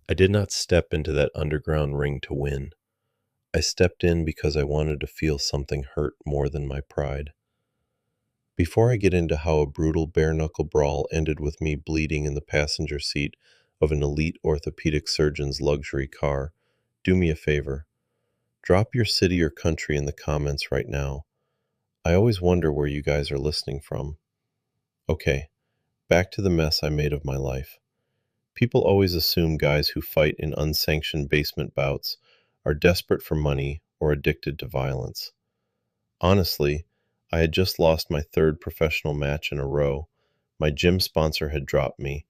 I did not step into that underground ring to win. I stepped in because I wanted to feel something hurt more than my pride. Before I get into how a brutal bare knuckle brawl ended with me bleeding in the passenger seat of an elite orthopedic surgeon's luxury car, do me a favor. Drop your city or country in the comments right now. I always wonder where you guys are listening from. Okay, back to the mess I made of my life. People always assume guys who fight in unsanctioned basement bouts are desperate for money or addicted to violence. Honestly, I had just lost my third professional match in a row. My gym sponsor had dropped me,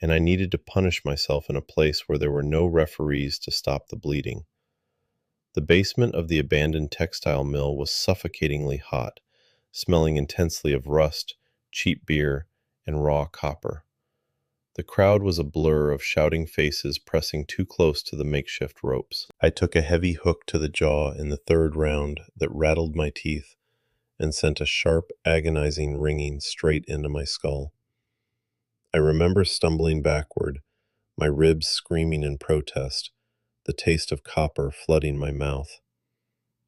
and I needed to punish myself in a place where there were no referees to stop the bleeding. The basement of the abandoned textile mill was suffocatingly hot, smelling intensely of rust, cheap beer, and raw copper. The crowd was a blur of shouting faces pressing too close to the makeshift ropes. I took a heavy hook to the jaw in the third round that rattled my teeth and sent a sharp, agonizing ringing straight into my skull. I remember stumbling backward, my ribs screaming in protest, the taste of copper flooding my mouth.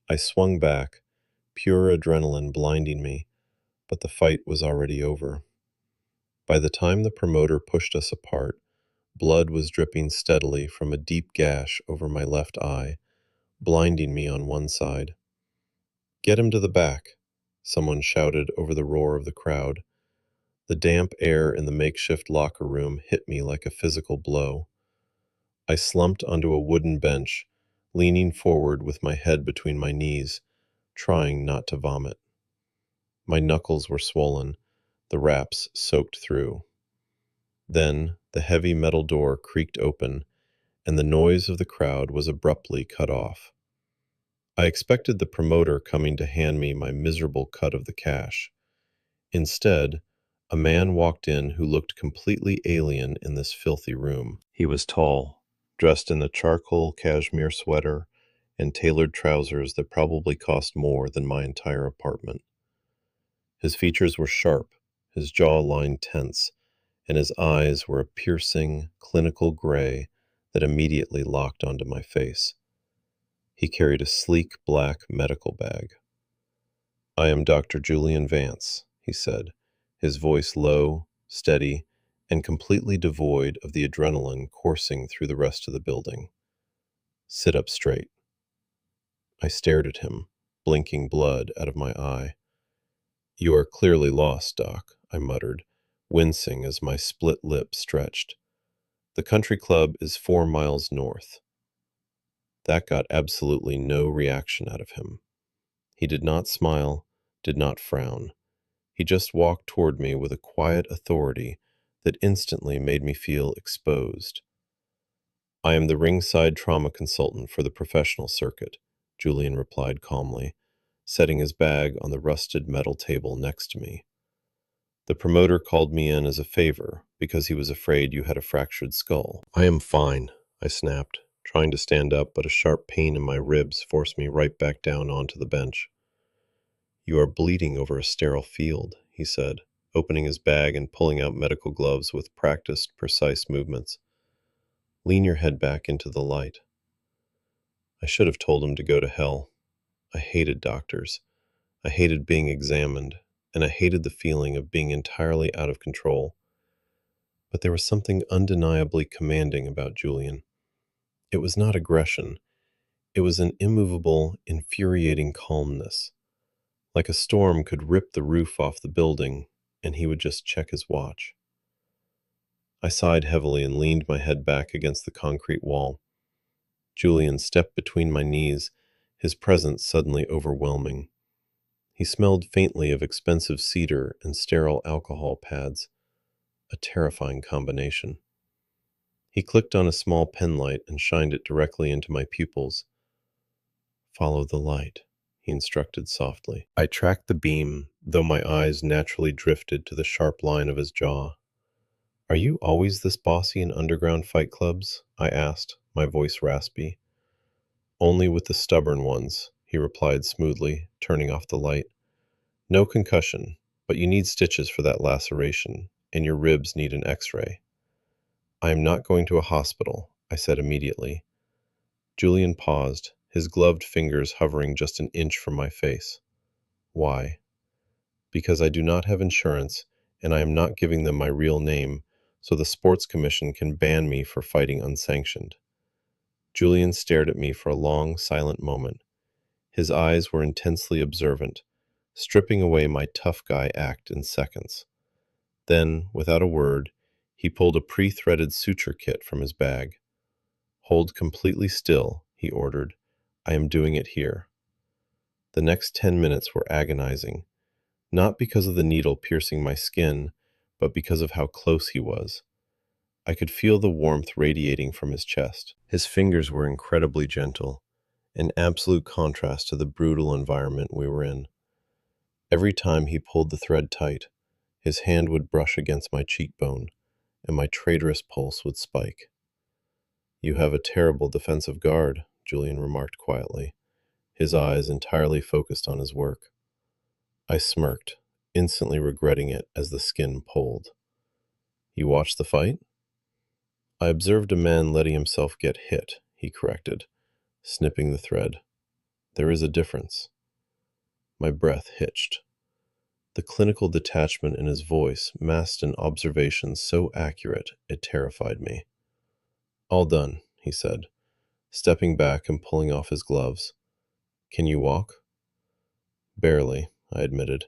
I swung back, pure adrenaline blinding me, but the fight was already over. By the time the promoter pushed us apart, blood was dripping steadily from a deep gash over my left eye, blinding me on one side. "Get him to the back," someone shouted over the roar of the crowd. The damp air in the makeshift locker room hit me like a physical blow. I slumped onto a wooden bench, leaning forward with my head between my knees, trying not to vomit. My knuckles were swollen, the wraps soaked through. Then the heavy metal door creaked open, and the noise of the crowd was abruptly cut off. I expected the promoter coming to hand me my miserable cut of the cash. Instead, a man walked in who looked completely alien in this filthy room. He was tall, dressed in a charcoal cashmere sweater and tailored trousers that probably cost more than my entire apartment. His features were sharp, his jaw line tense, and his eyes were a piercing, clinical gray that immediately locked onto my face. He carried a sleek black medical bag. "I am Dr. Julian Vance," he said, his voice low, steady, and completely devoid of the adrenaline coursing through the rest of the building. "Sit up straight." I stared at him, blinking blood out of my eye. "You are clearly lost, Doc," I muttered, wincing as my split lip stretched. "The country club is 4 miles north." That got absolutely no reaction out of him. He did not smile, did not frown. He just walked toward me with a quiet authority that instantly made me feel exposed. "I am the ringside trauma consultant for the professional circuit," Julian replied calmly, setting his bag on the rusted metal table next to me. "The promoter called me in as a favor because he was afraid you had a fractured skull." "I am fine," I snapped, trying to stand up, but a sharp pain in my ribs forced me right back down onto the bench. "You are bleeding over a sterile field," he said, opening his bag and pulling out medical gloves with practiced, precise movements. "Lean your head back into the light." I should have told him to go to hell. I hated doctors. I hated being examined, and I hated the feeling of being entirely out of control. But there was something undeniably commanding about Julian. It was not aggression. It was an immovable, infuriating calmness. Like a storm could rip the roof off the building, and he would just check his watch. I sighed heavily and leaned my head back against the concrete wall. Julian stepped between my knees, his presence suddenly overwhelming. He smelled faintly of expensive cedar and sterile alcohol pads, a terrifying combination. He clicked on a small pen light and shined it directly into my pupils. "Follow the light," he instructed softly. I tracked the beam, though my eyes naturally drifted to the sharp line of his jaw. "Are you always this bossy in underground fight clubs?" I asked, my voice raspy. "Only with the stubborn ones," he replied smoothly, turning off the light. "No concussion, but you need stitches for that laceration, and your ribs need an x-ray." "I am not going to a hospital. I said immediately. Julian paused, his gloved fingers hovering just an inch from my face. Why? Because I do not have insurance, and I am not giving them my real name, so the sports commission can ban me for fighting unsanctioned. Julian stared at me for a long, silent moment. His eyes were intensely observant, stripping away my tough guy act in seconds. Then, without a word, he pulled a pre-threaded suture kit from his bag. Hold completely still, he ordered. I am doing it here. The next 10 minutes were agonizing, not because of the needle piercing my skin, but because of how close he was. I could feel the warmth radiating from his chest. His fingers were incredibly gentle, in absolute contrast to the brutal environment we were in. Every time he pulled the thread tight, his hand would brush against my cheekbone, and my traitorous pulse would spike. You have a terrible defensive guard, Julian remarked quietly, his eyes entirely focused on his work. I smirked, instantly regretting it as the skin pulled. You watched the fight? I observed a man letting himself get hit, he corrected, snipping the thread. There is a difference. My breath hitched. The clinical detachment in his voice masked an observation so accurate it terrified me. All done, he said, stepping back and pulling off his gloves. Can you walk? Barely, I admitted,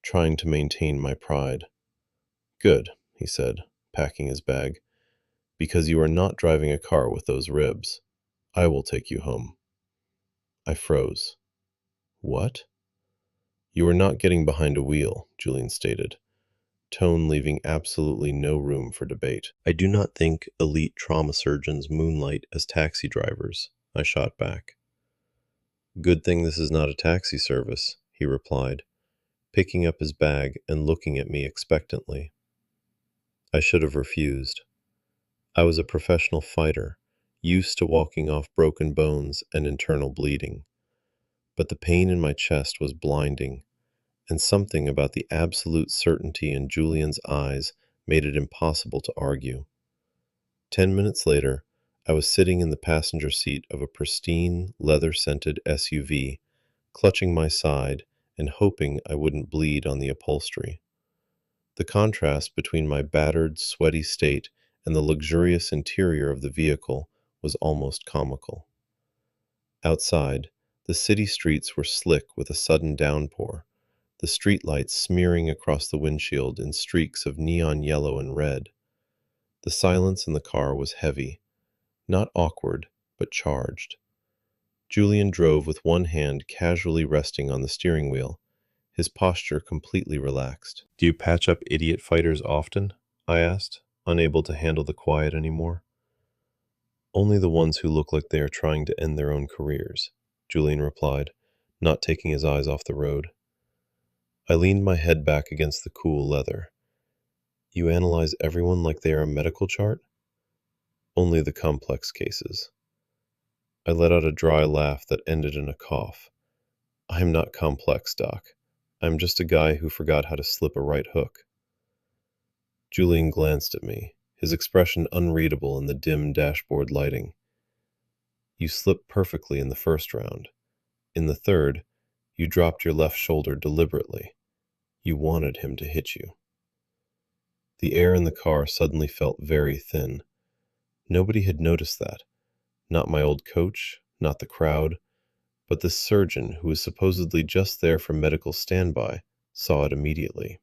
trying to maintain my pride. Good, he said, packing his bag, because you are not driving a car with those ribs. I will take you home. I froze. What? You are not getting behind a wheel, Julian stated, tone leaving absolutely no room for debate. I do not think elite trauma surgeons moonlight as taxi drivers, I shot back. Good thing this is not a taxi service, he replied, picking up his bag and looking at me expectantly. I should have refused. I was a professional fighter, used to walking off broken bones and internal bleeding. But the pain in my chest was blinding, and something about the absolute certainty in Julian's eyes made it impossible to argue. 10 minutes later, I was sitting in the passenger seat of a pristine, leather-scented SUV, clutching my side and hoping I wouldn't bleed on the upholstery. The contrast between my battered, sweaty state and the luxurious interior of the vehicle was almost comical. Outside, the city streets were slick with a sudden downpour, the streetlights smearing across the windshield in streaks of neon yellow and red. The silence in the car was heavy, not awkward, but charged. Julian drove with one hand casually resting on the steering wheel, his posture completely relaxed. Do you patch up idiot fighters often? I asked, unable to handle the quiet anymore. Only the ones who look like they are trying to end their own careers, Julian replied, not taking his eyes off the road. I leaned my head back against the cool leather. You analyze everyone like they are a medical chart? Only the complex cases. I let out a dry laugh that ended in a cough. I'm not complex, Doc. I'm just a guy who forgot how to slip a right hook. Julian glanced at me, his expression unreadable in the dim dashboard lighting. You slipped perfectly in the first round. In the third, you dropped your left shoulder deliberately. You wanted him to hit you. The air in the car suddenly felt very thin. Nobody had noticed that. Not my old coach, not the crowd, but the surgeon who was supposedly just there for medical standby saw it immediately.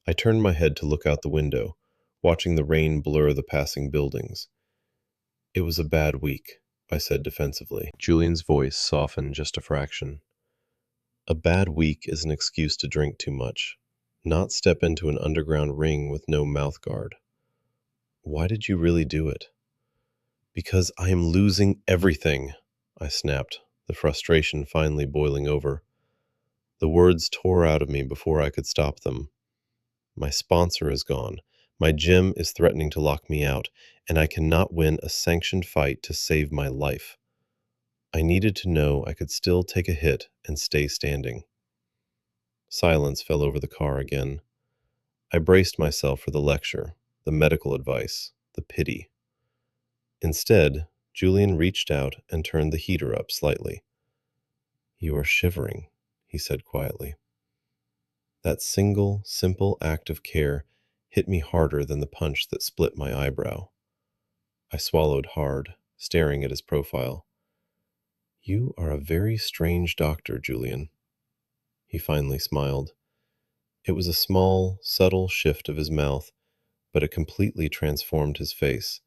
I turned my head to look out the window, watching the rain blur the passing buildings. It was a bad week, I said defensively. Julian's voice softened just a fraction. A bad week is an excuse to drink too much, not step into an underground ring with no mouth guard. Why did you really do it? Because I am losing everything, I snapped, the frustration finally boiling over. The words tore out of me before I could stop them. My sponsor is gone. My gym is threatening to lock me out, and I cannot win a sanctioned fight to save my life. I needed to know I could still take a hit and stay standing. Silence fell over the car again. I braced myself for the lecture, the medical advice, the pity. Instead, Julian reached out and turned the heater up slightly. "You are shivering," he said quietly. That single, simple act of care hit me harder than the punch that split my eyebrow. I swallowed hard, staring at his profile. "You are a very strange doctor, Julian." He finally smiled. It was a small, subtle shift of his mouth, but it completely transformed his face,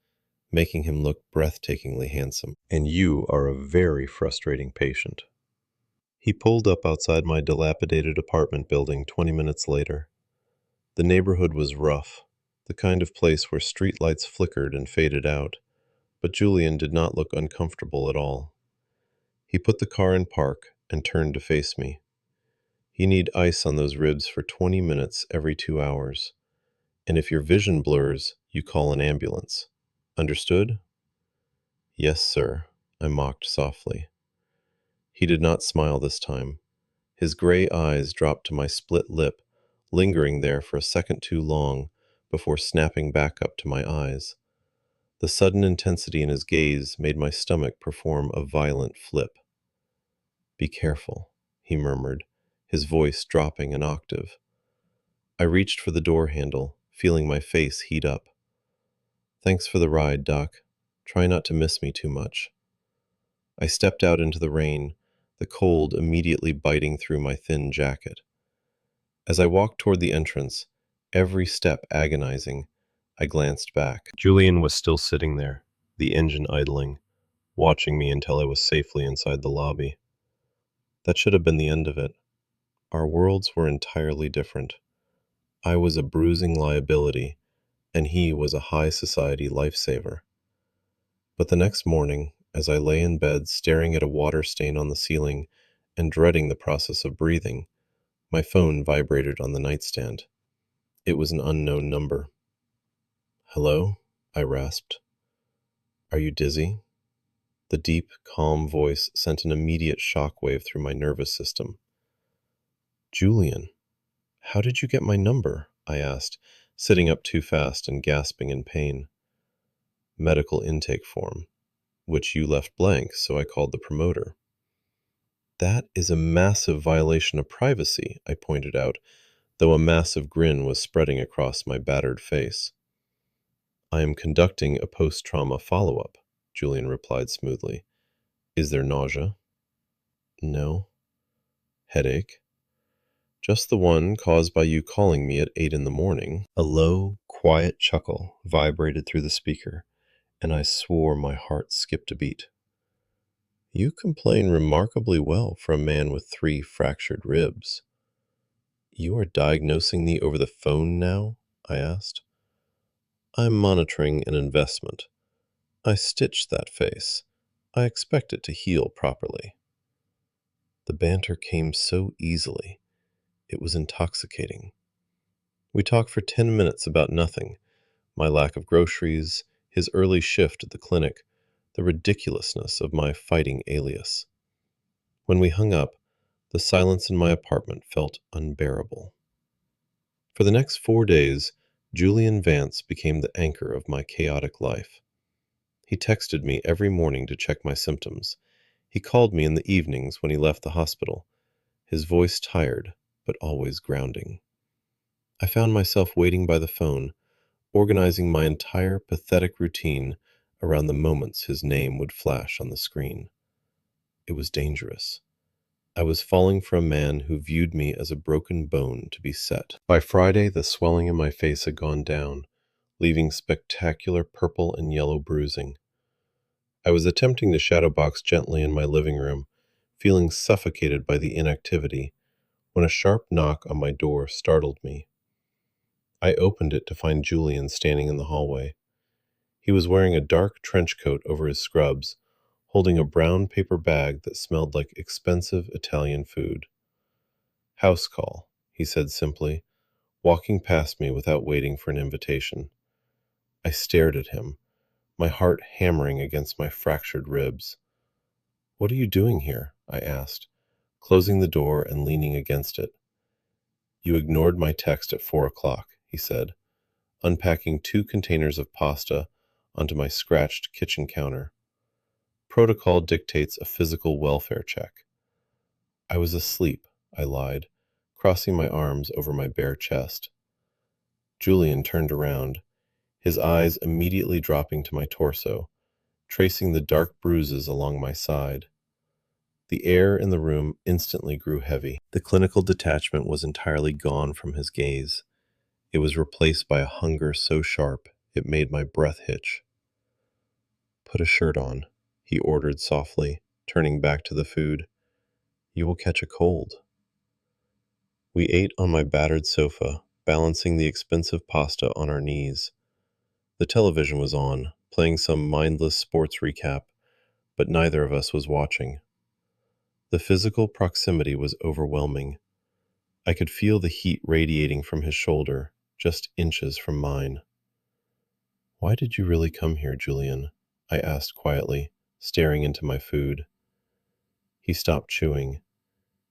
making him look breathtakingly handsome. "And you are a very frustrating patient." He pulled up outside my dilapidated apartment building 20 minutes later. The neighborhood was rough, the kind of place where streetlights flickered and faded out, but Julian did not look uncomfortable at all. He put the car in park and turned to face me. "You need ice on those ribs for 20 minutes every 2 hours. And if your vision blurs, you call an ambulance. Understood?" "Yes, sir," I mocked softly. He did not smile this time. His gray eyes dropped to my split lip, lingering there for a second too long before snapping back up to my eyes. The sudden intensity in his gaze made my stomach perform a violent flip. "Be careful," he murmured, his voice dropping an octave. I reached for the door handle, feeling my face heat up. "Thanks for the ride, Doc. Try not to miss me too much." I stepped out into the rain, the cold immediately biting through my thin jacket. As I walked toward the entrance, every step agonizing, I glanced back. Julian was still sitting there, the engine idling, watching me until I was safely inside the lobby. That should have been the end of it. Our worlds were entirely different. I was a bruising liability, and he was a high society lifesaver. But the next morning, as I lay in bed staring at a water stain on the ceiling and dreading the process of breathing, my phone vibrated on the nightstand. It was an unknown number. "Hello?" I rasped. "Are you dizzy?" The deep, calm voice sent an immediate shockwave through my nervous system. "Julian, how did you get my number?" I asked, sitting up too fast and gasping in pain. "Medical intake form, which you left blank, so I called the promoter." "That is a massive violation of privacy," I pointed out, though a massive grin was spreading across my battered face. "I am conducting a post-trauma follow-up," Julian replied smoothly. "Is there nausea?" "No." "Headache?" "Just the one caused by you calling me at 8 in the morning." A low, quiet chuckle vibrated through the speaker, and I swore my heart skipped a beat. "You complain remarkably well for a man with 3 fractured ribs." "You are diagnosing me over the phone now?" I asked. "I'm monitoring an investment. I stitched that face. I expect it to heal properly." The banter came so easily. It was intoxicating. We talked for 10 minutes about nothing: my lack of groceries, his early shift at the clinic, the ridiculousness of my fighting alias. When we hung up, the silence in my apartment felt unbearable. For the next 4 days, Julian Vance became the anchor of my chaotic life. He texted me every morning to check my symptoms. He called me in the evenings when he left the hospital, his voice tired, but always grounding. I found myself waiting by the phone, organizing my entire pathetic routine around the moments his name would flash on the screen. It was dangerous. I was falling for a man who viewed me as a broken bone to be set. By Friday, the swelling in my face had gone down, leaving spectacular purple and yellow bruising. I was attempting to shadow box gently in my living room, feeling suffocated by the inactivity, when a sharp knock on my door startled me. I opened it to find Julian standing in the hallway. He was wearing a dark trench coat over his scrubs, holding a brown paper bag that smelled like expensive Italian food. "House call," he said simply, walking past me without waiting for an invitation. I stared at him, my heart hammering against my fractured ribs. "What are you doing here?" I asked, closing the door and leaning against it. "You ignored my text at 4 o'clock," he said, unpacking 2 containers of pasta onto my scratched kitchen counter. Protocol dictates a physical welfare check. I was asleep, I lied, crossing my arms over my bare chest. Julian turned around, his eyes immediately dropping to my torso, tracing the dark bruises along my side. The air in the room instantly grew heavy. The clinical detachment was entirely gone from his gaze. It was replaced by a hunger so sharp it made my breath hitch. "Put a shirt on," he ordered softly, turning back to the food. "You will catch a cold." We ate on my battered sofa, balancing the expensive pasta on our knees. The television was on, playing some mindless sports recap, but neither of us was watching. The physical proximity was overwhelming. I could feel the heat radiating from his shoulder, just inches from mine. "Why did you really come here, Julian?" I asked quietly, staring into my food. He stopped chewing.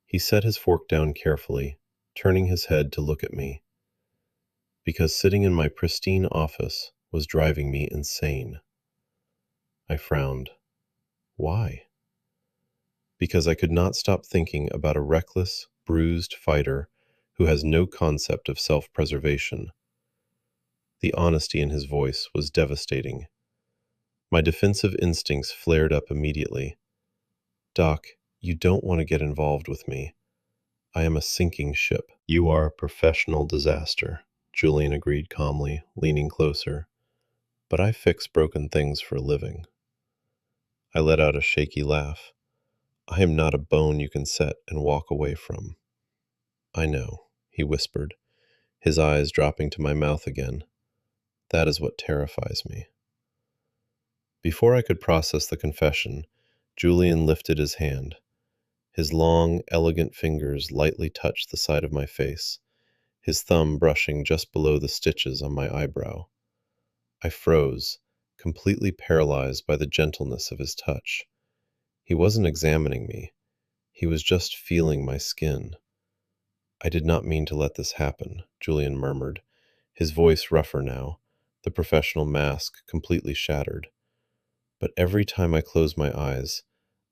He set his fork down carefully, turning his head to look at me. "Because sitting in my pristine office was driving me insane." I frowned. "Why?" "Because I could not stop thinking about a reckless, bruised fighter who has no concept of self-preservation." The honesty in his voice was devastating. My defensive instincts flared up immediately. "Doc, you don't want to get involved with me. I am a sinking ship." "You are a professional disaster," Julian agreed calmly, leaning closer. "But I fix broken things for a living." I let out a shaky laugh. "I am not a bone you can set and walk away from." "I know," he whispered, his eyes dropping to my mouth again. "That is what terrifies me." Before I could process the confession, Julian lifted his hand. His long, elegant fingers lightly touched the side of my face, his thumb brushing just below the stitches on my eyebrow. I froze, completely paralyzed by the gentleness of his touch. He wasn't examining me. He was just feeling my skin. "I did not mean to let this happen," Julian murmured, his voice rougher now, the professional mask completely shattered. "But every time I close my eyes,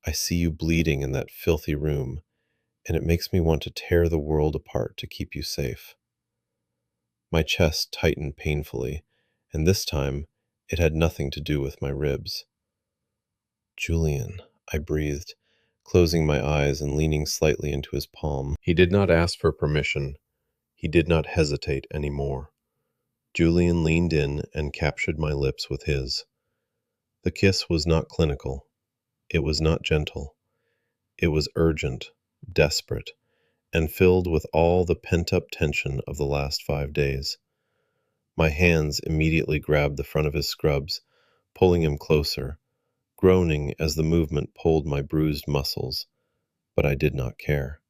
I see you bleeding in that filthy room, and it makes me want to tear the world apart to keep you safe." My chest tightened painfully, and this time it had nothing to do with my ribs. "Julian," I breathed, closing my eyes and leaning slightly into his palm. He did not ask for permission. He did not hesitate anymore. Julian leaned in and captured my lips with his. The kiss was not clinical. It was not gentle. It was urgent, desperate, and filled with all the pent-up tension of the last 5 days. My hands immediately grabbed the front of his scrubs, pulling him closer, groaning as the movement pulled my bruised muscles, but I did not care.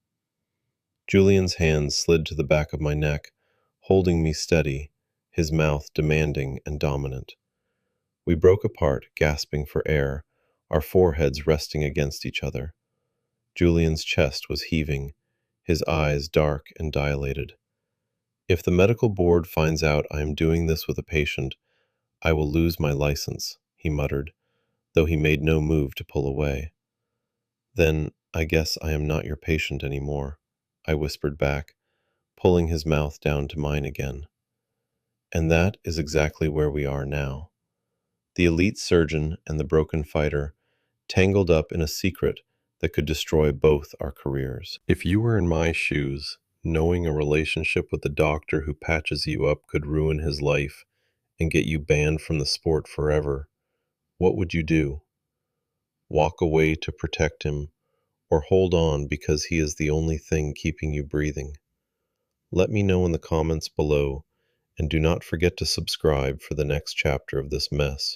Julian's hands slid to the back of my neck, holding me steady, his mouth demanding and dominant. We broke apart, gasping for air, our foreheads resting against each other. Julian's chest was heaving, his eyes dark and dilated. "If the medical board finds out I am doing this with a patient, I will lose my license," he muttered, though he made no move to pull away. "Then I guess I am not your patient anymore," I whispered back, pulling his mouth down to mine again. And that is exactly where we are now. The elite surgeon and the broken fighter, tangled up in a secret that could destroy both our careers. If you were in my shoes, knowing a relationship with the doctor who patches you up could ruin his life and get you banned from the sport forever, what would you do? Walk away to protect him, or hold on because he is the only thing keeping you breathing? Let me know in the comments below, and do not forget to subscribe for the next chapter of this mess.